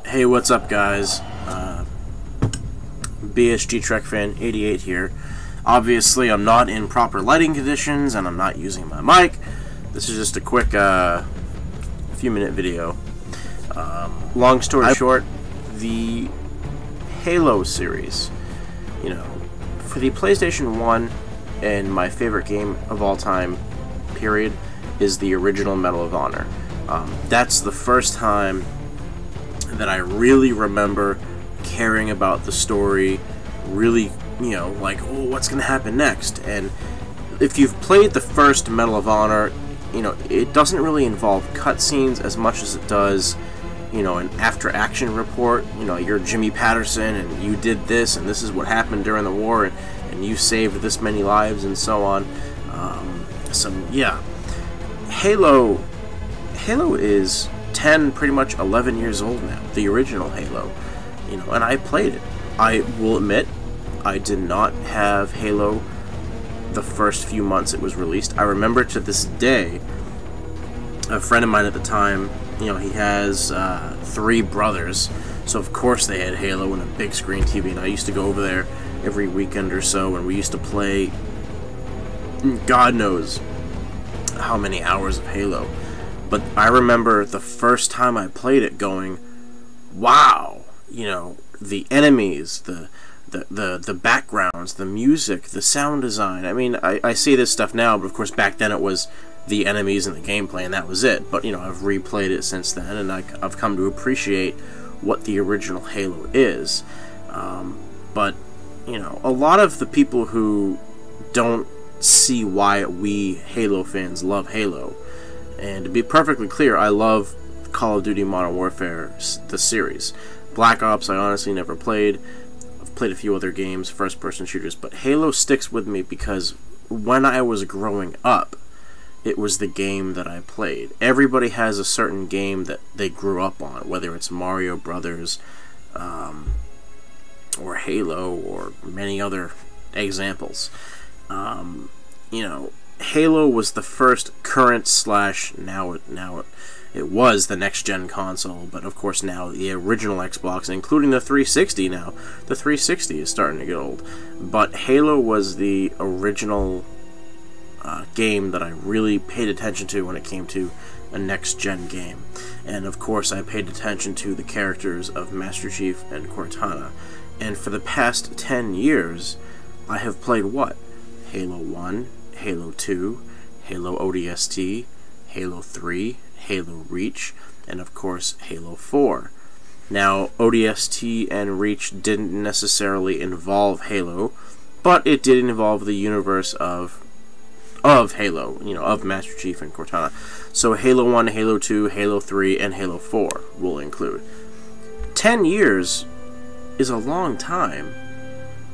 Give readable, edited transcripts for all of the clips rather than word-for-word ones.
Hey, what's up, guys? BSG Trek Fan 88 here. Obviously, I'm not in proper lighting conditions, and I'm not using my mic. This is just a quick, few-minute video. Long story short, the Halo series, you know, for the PlayStation 1, and my favorite game of all time, period, is the original Medal of Honor. That's the first time that I really remember caring about the story, really, you know, like, oh, what's going to happen next? And if you've played the first Medal of Honor, you know, it doesn't really involve cutscenes as much as it does, you know, an after-action report. You know, you're Jimmy Patterson, and you did this, and this is what happened during the war, and you saved this many lives, and so on. So, yeah. Halo is 10, pretty much 11 years old now, the original Halo, you know, and I played it. I will admit, I did not have Halo the first few months it was released. I remember to this day, a friend of mine at the time, you know, he has 3 brothers, so of course they had Halo and a big screen TV, and I used to go over there every weekend or so, and we used to play God knows how many hours of Halo. But I remember the first time I played it going, wow, you know, the enemies, the backgrounds, the music, the sound design. I mean, I see this stuff now, but of course back then it was the enemies and the gameplay, and that was it. But, you know, I've replayed it since then, and I've come to appreciate what the original Halo is. But, you know, a lot of the people who don't see why we Halo fans love Halo, and to be perfectly clear, I love Call of Duty Modern Warfare, the series. Black Ops I honestly never played. I've played a few other games, first-person shooters, but Halo sticks with me because when I was growing up, it was the game that I played. Everybody has a certain game that they grew up on, whether it's Mario Brothers, or Halo, or many other examples. You know, Halo was the first current / now it was the next-gen console, but of course now the original Xbox, including the 360 now. The 360 is starting to get old. But Halo was the original game that I really paid attention to when it came to a next-gen game. And of course I paid attention to the characters of Master Chief and Cortana. And for the past 10 years, I have played what? Halo 1, Halo 2, Halo ODST, Halo 3, Halo Reach, and of course Halo 4. Now, ODST and Reach didn't necessarily involve Halo, but it did involve the universe of Halo, you know, of Master Chief and Cortana. So Halo 1, Halo 2, Halo 3, and Halo 4 will include. 10 years is a long time.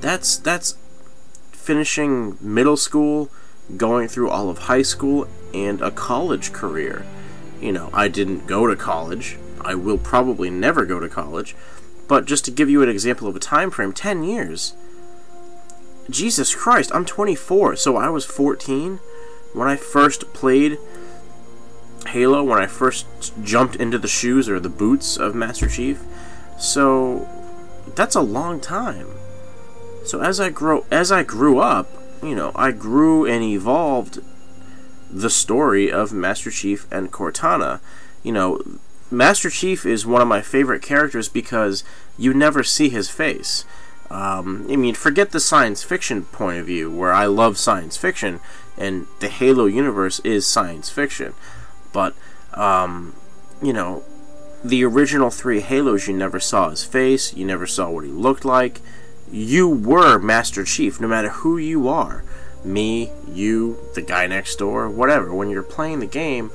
That's finishing middle school, going through all of high school, and a college career. You know, I didn't go to college. I will probably never go to college. But just to give you an example of a time frame, 10 years. Jesus Christ, I'm 24, so I was 14 when I first played Halo, when I first jumped into the shoes or the boots of Master Chief. So that's a long time. So as I grew up, you know, I grew and evolved the story of Master Chief and Cortana. You know, Master Chief is one of my favorite characters because you never see his face. I mean, forget the science fiction point of view, where I love science fiction, and the Halo universe is science fiction. But, you know, the original 3 Halos, you never saw his face, you never saw what he looked like. You were Master Chief, no matter who you are. Me, you, the guy next door, whatever. When you're playing the game,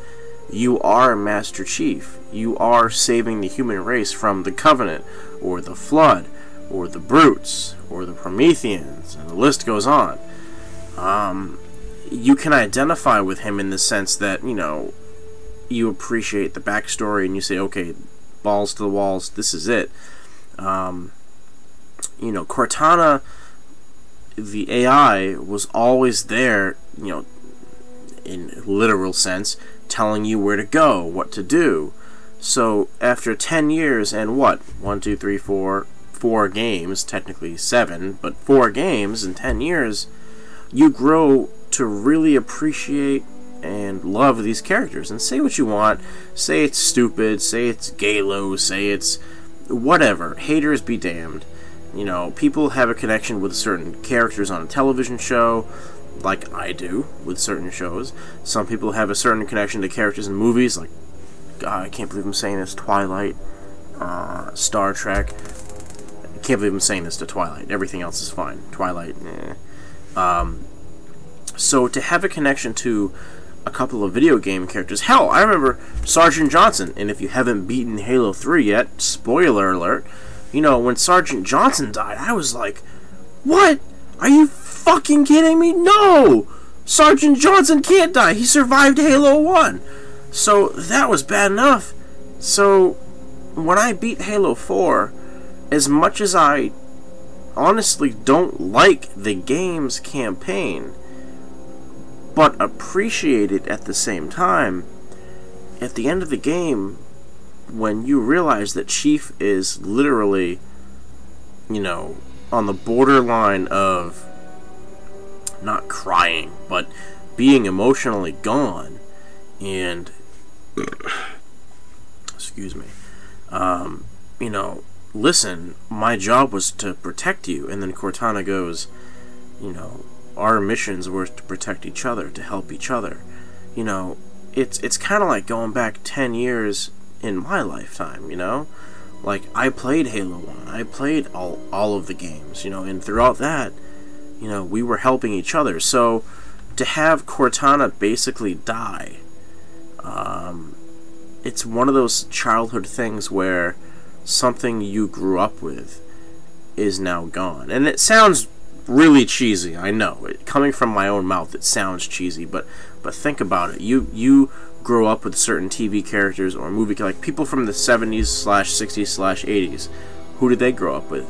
you are Master Chief. You are saving the human race from the Covenant, or the Flood, or the Brutes, or the Prometheans, and the list goes on. You can identify with him in the sense that, you know, you appreciate the backstory, and you say, okay, balls to the walls, this is it. You know, Cortana, the AI, was always there, you know, in literal sense, telling you where to go, what to do. So after 10 years and what? 1, 2, 3, 4, 4 games, technically 7, but 4 games in 10 years, you grow to really appreciate and love these characters. And say what you want, say it's stupid, say it's Galo, say it's whatever, haters be damned. You know, people have a connection with certain characters on a television show, like I do with certain shows. Some people have a certain connection to characters in movies, like, God, I can't believe I'm saying this, Twilight, Star Trek. I can't believe I'm saying this to Twilight. Everything else is fine. Twilight, so to have a connection to a couple of video game characters, hell, I remember Sergeant Johnson, and if you haven't beaten Halo 3 yet, spoiler alert, you know, when Sergeant Johnson died, I was like, what? Are you fucking kidding me? No! Sergeant Johnson can't die. He survived Halo 1. So that was bad enough. So when I beat Halo 4, as much as I honestly don't like the game's campaign, but appreciate it at the same time, at the end of the game, when you realize that Chief is literally, you know, on the borderline of not crying, but being emotionally gone, and excuse me, you know, listen, my job was to protect you, and then Cortana goes, you know, our missions were to protect each other, to help each other. You know, it's kind of like going back 10 years in my lifetime, you know? Like, I played Halo 1, I played all of the games, you know, and throughout that, you know, we were helping each other. So, to have Cortana basically die, it's one of those childhood things where something you grew up with is now gone. And it sounds really cheesy, I know. Coming from my own mouth, it sounds cheesy, but think about it. You grow up with certain TV characters or movie, like people from the 70s/60s/80s. Who did they grow up with?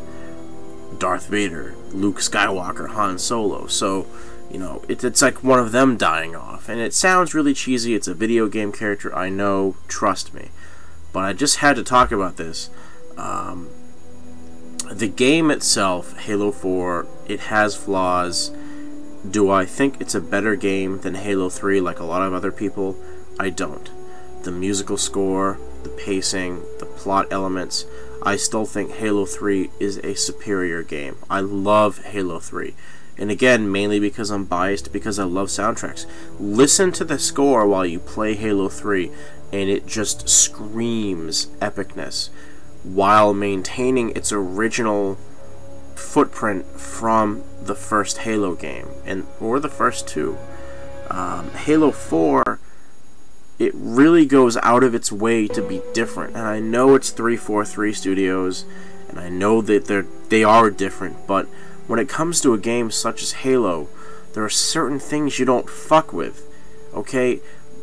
Darth Vader, Luke Skywalker, Han Solo. So, you know, it's like one of them dying off. And it sounds really cheesy. It's a video game character, I know, trust me. But I just had to talk about this. The game itself, Halo 4, it has flaws. Do I think it's a better game than Halo 3 like a lot of other people? I don't. The musical score, the pacing, the plot elements, I still think Halo 3 is a superior game. I love Halo 3. And again, mainly because I'm biased, because I love soundtracks. Listen to the score while you play Halo 3, and it just screams epicness, while maintaining its original footprint from the first Halo game, or the first two. Halo 4, it really goes out of its way to be different, and I know it's 343 Studios, and I know that they are different, but when it comes to a game such as Halo, there are certain things you don't fuck with. Okay?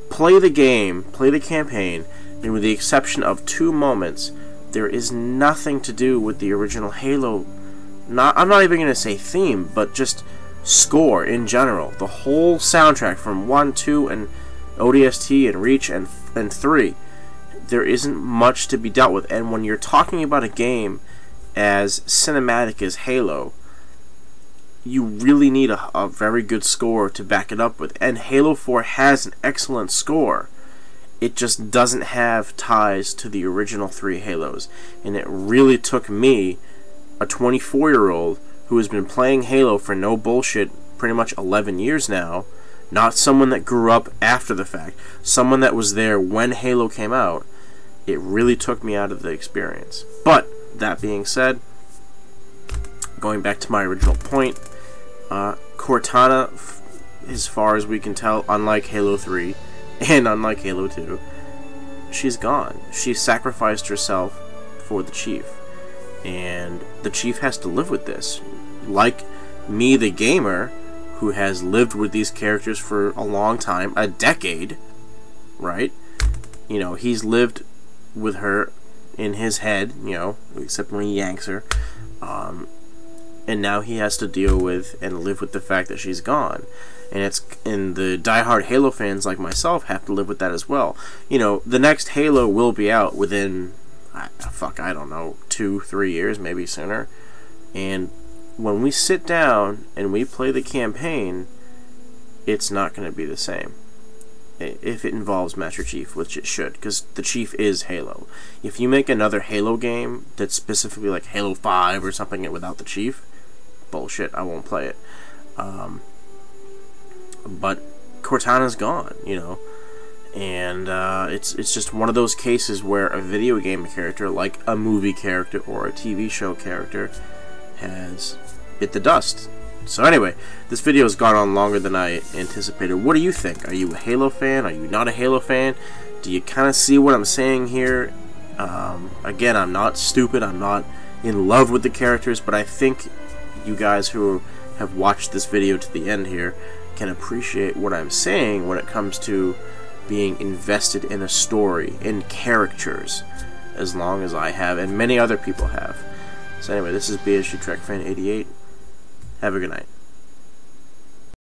Play the game, play the campaign, and with the exception of 2 moments, there is nothing to do with the original Halo. I'm not even going to say theme, but just score in general. The whole soundtrack from 1, 2, and ODST, and Reach, and 3. There isn't much to be dealt with. And when you're talking about a game as cinematic as Halo, you really need a very good score to back it up with. And Halo 4 has an excellent score. It just doesn't have ties to the original 3 Halos. And it really took me, a 24-year-old who has been playing Halo for no bullshit pretty much 11 years now, not someone that grew up after the fact, someone that was there when Halo came out, it really took me out of the experience. But, that being said, going back to my original point, Cortana, as far as we can tell, unlike Halo 3, and unlike Halo 2, she's gone. She sacrificed herself for the Chief. And the Chief has to live with this. Like me, the gamer, who has lived with these characters for a long time, a decade, right? You know, he's lived with her in his head, you know, except when he yanks her. And now he has to deal with and live with the fact that she's gone. and the diehard Halo fans like myself have to live with that as well. You know, the next Halo will be out within, I don't know, 2-3 years, maybe sooner. And when we sit down and we play the campaign, it's not going to be the same. If it involves Master Chief, which it should, because the Chief is Halo. If you make another Halo game that's specifically like Halo 5 or something without the Chief, bullshit, I won't play it. But Cortana's gone, you know, and it's just one of those cases where a video game character, like a movie character or a TV show character, has bit the dust. So anyway, this video has gone on longer than I anticipated. What do you think? Are you a Halo fan? Are you not a Halo fan? Do you kind of see what I'm saying here? Again, I'm not stupid. I'm not in love with the characters, but I think you guys who have watched this video to the end here can appreciate what I'm saying when it comes to being invested in a story, in characters, as long as I have, and many other people have. So anyway, this is BSG Trek Fan 88. Have a good night.